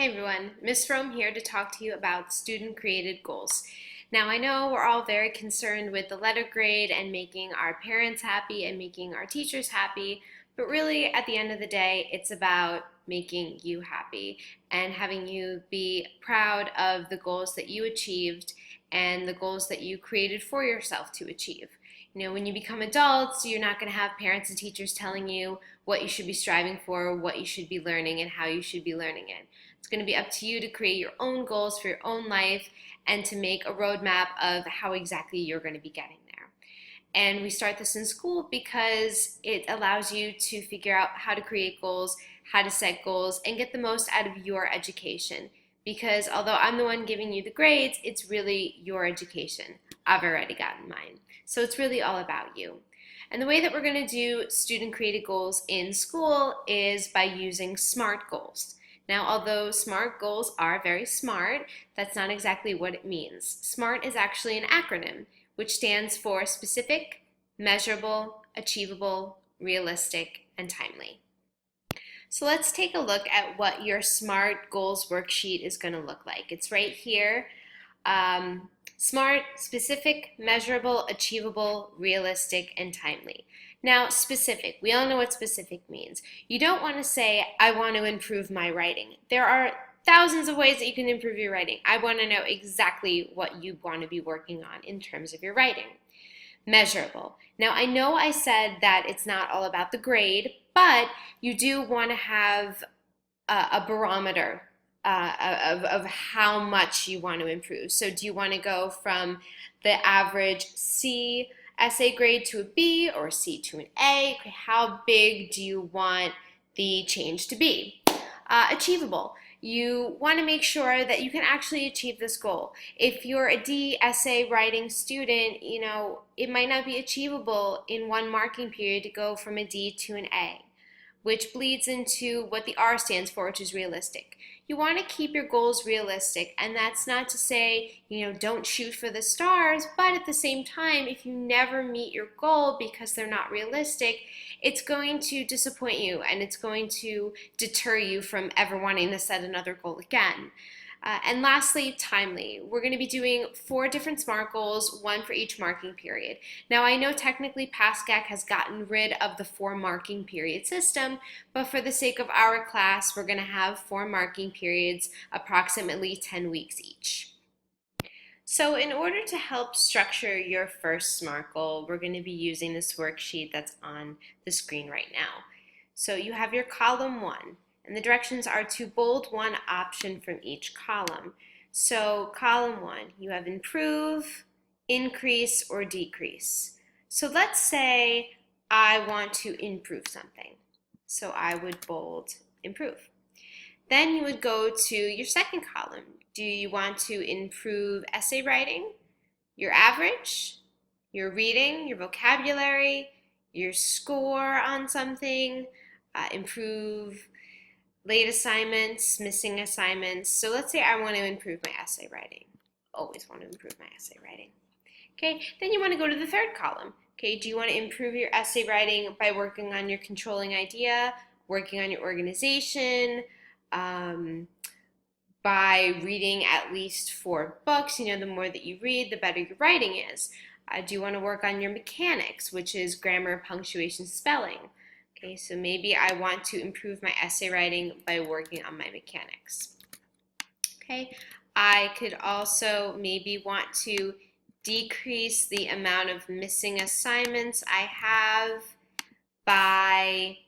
Hi everyone, Miss Rome here to talk to you about student-created goals. Now I know we're all very concerned with the letter grade and making our parents happy and making our teachers happy, but really at the end of the day it's about making you happy and having you be proud of the goals that you achieved and the goals that you created for yourself to achieve. You know, when you become adults, you're not going to have parents and teachers telling you what you should be striving for, what you should be learning, and how you should be learning it. It's going to be up to you to create your own goals for your own life and to make a roadmap of how exactly you're going to be getting there. And we start this in school because it allows you to figure out how to create goals, how to set goals, and get the most out of your education. Because although I'm the one giving you the grades, it's really your education. I've already gotten mine. So it's really all about you. And the way that we're going to do student-created goals in school is by using SMART goals. Now, although SMART goals are very smart, that's not exactly what it means. SMART is actually an acronym, which stands for specific, measurable, achievable, realistic, and timely. So let's take a look at what your SMART goals worksheet is going to look like. It's right here. SMART, specific, measurable, achievable, realistic, and timely. Now, specific, we all know what specific means. You don't want to say, I want to improve my writing. There are thousands of ways that you can improve your writing. I want to know exactly what you want to be working on in terms of your writing. Measurable. Now, I know I said that it's not all about the grade, but you do want to have a barometer of how much you want to improve. So do you want to go from the average C essay grade to a B or C to an A? Okay, how big do you want the change to be? Achievable. You want to make sure that you can actually achieve this goal. If you're a D essay writing student, you know, it might not be achievable in one marking period to go from a D to an A, which bleeds into what the R stands for, which is realistic. You want to keep your goals realistic, and that's not to say, you know, don't shoot for the stars, but at the same time, if you never meet your goal because they're not realistic, it's going to disappoint you and it's going to deter you from ever wanting to set another goal again. And lastly, timely. We're going to be doing 4 different SMART goals, 1 for each marking period. Now, I know technically PASCAC has gotten rid of the 4 marking period system, but for the sake of our class, we're going to have 4 marking periods, approximately 10 weeks each. So in order to help structure your first SMART goal, we're going to be using this worksheet that's on the screen right now. So you have your column 1. And the directions are to bold one option from each column. So column 1, you have improve, increase, or decrease. So let's say I want to improve something. So I would bold improve. Then you would go to your second column. Do you want to improve essay writing, your average, your reading, your vocabulary, your score on something, improve late assignments, missing assignments. So let's say I want to improve my essay writing. Always want to improve my essay writing. Okay, then you want to go to the third column. Okay, do you want to improve your essay writing by working on your controlling idea, working on your organization, by reading at least 4 books? You know, the more that you read, the better your writing is. Do you want to work on your mechanics, which is grammar, punctuation, spelling? Okay, so maybe I want to improve my essay writing by working on my mechanics. Okay, I could also maybe want to decrease the amount of missing assignments I have by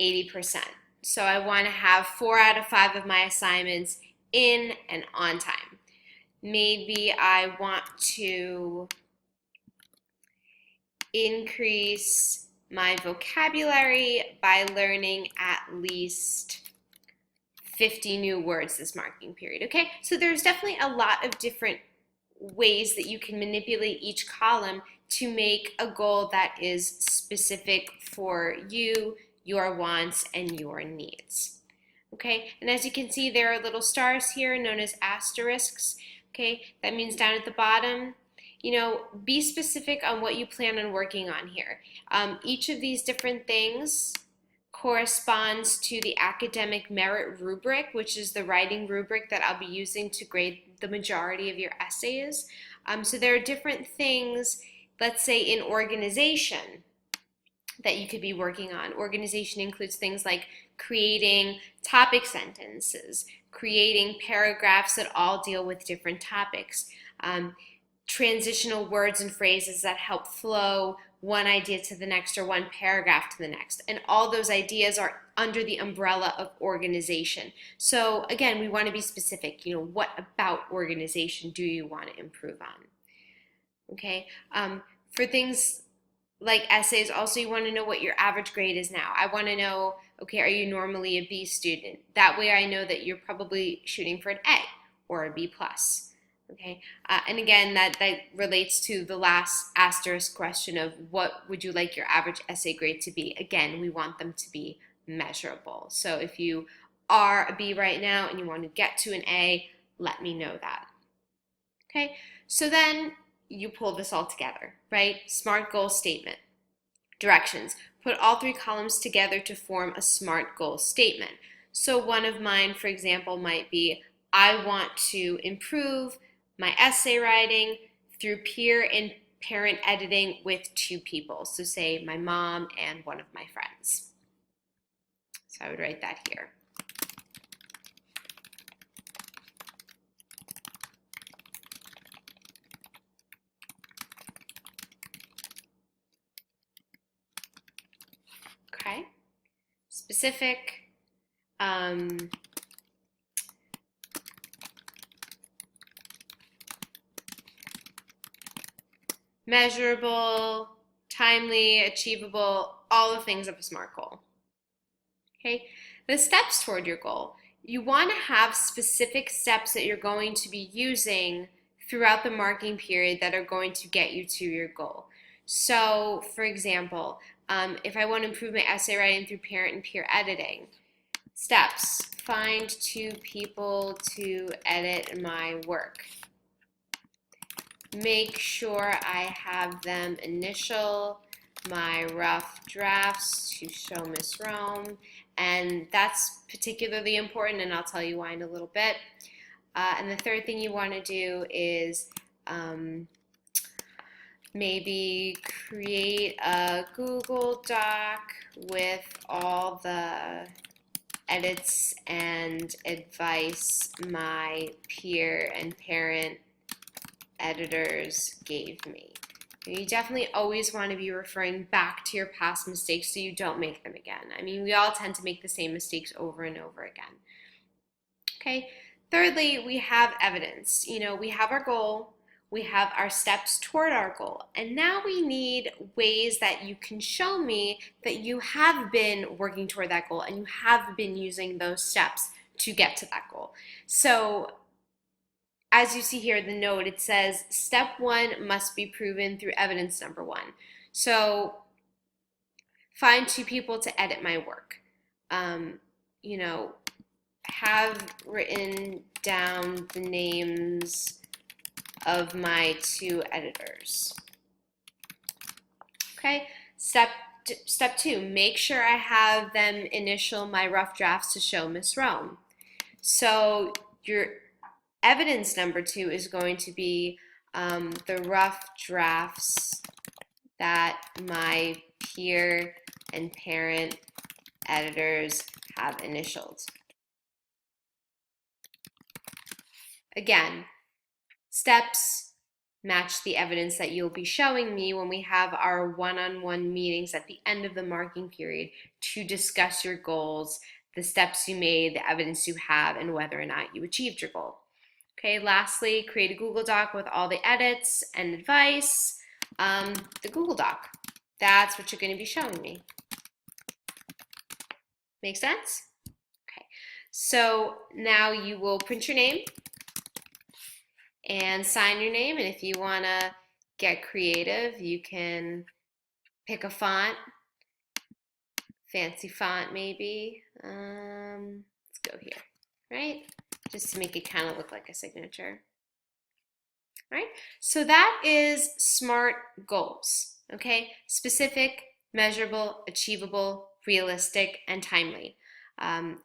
80%. So I want to have 4 out of 5 of my assignments in and on time. Maybe I want to increase my vocabulary by learning at least 50 new words this marking period. Okay, so there's definitely a lot of different ways that you can manipulate each column to make a goal that is specific for you, your wants, and your needs. Okay, and as you can see, there are little stars here known as asterisks. Okay, that means down at the bottom, you know, be specific on what you plan on working on here. Each of these different things corresponds to the academic merit rubric, which is the writing rubric that I'll be using to grade the majority of your essays. So there are different things, let's say in organization, that you could be working on. Organization includes things like creating topic sentences, creating paragraphs that all deal with different topics, transitional words and phrases that help flow one idea to the next or one paragraph to the next. And all those ideas are under the umbrella of organization. So again, we want to be specific. What about organization do you want to improve on? Okay. For things like essays, also you want to know what your average grade is now. I want to know, okay, are you normally a B student? That way I know that you're probably shooting for an A or a B plus. Okay, and again, that relates to the last asterisk question of what would you like your average essay grade to be? Again, we want them to be measurable. So if you are a B right now and you want to get to an A, let me know that. Okay, so then you pull this all together, right? SMART goal statement. Directions. Put all 3 columns together to form a SMART goal statement. So one of mine, for example, might be, I want to improve my essay writing through peer and parent editing with 2 people. So say my mom and one of my friends. So I would write that here. Okay. Specific. Measurable, timely, achievable, all the things of a SMART goal. Okay, the steps toward your goal. You want to have specific steps that you're going to be using throughout the marking period that are going to get you to your goal. So, for example, if I want to improve my essay writing through parent and peer editing, steps: find 2 people to edit my work. Make sure I have them initial my rough drafts to show Miss Rome, and that's particularly important, and I'll tell you why in a little bit. And the third thing you want to do is maybe create a Google Doc with all the edits and advice my peer and parent editors gave me. You definitely always want to be referring back to your past mistakes so you don't make them again. I mean, we all tend to make the same mistakes over and over again. Okay. Thirdly, we have evidence. We have our goal, we have our steps toward our goal, and now we need ways that you can show me that you have been working toward that goal and you have been using those steps to get to that goal. So as you see here in the note, it says step 1 must be proven through evidence number 1. So find 2 people to edit my work. Have written down the names of my 2 editors. Okay, step 2, make sure I have them initial my rough drafts to show Miss Rome. So your evidence number 2 is going to be the rough drafts that my peer and parent editors have initialed. Again, steps match the evidence that you'll be showing me when we have our one-on-one meetings at the end of the marking period to discuss your goals, the steps you made, the evidence you have, and whether or not you achieved your goal. Okay, lastly, create a Google Doc with all the edits and advice. The Google Doc, that's what you're going to be showing me. Make sense? Okay, so now you will print your name and sign your name, and if you want to get creative, you can pick a font, fancy font maybe. Let's go here, right? Just to make it kind of look like a signature. All right, so that is SMART goals, okay? Specific, measurable, achievable, realistic, and timely.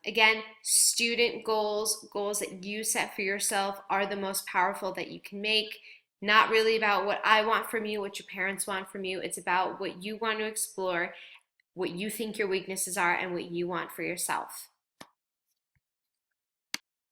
Again, student goals, goals that you set for yourself, are the most powerful that you can make. Not really about what I want from you, what your parents want from you. It's about what you want to explore, what you think your weaknesses are, and what you want for yourself.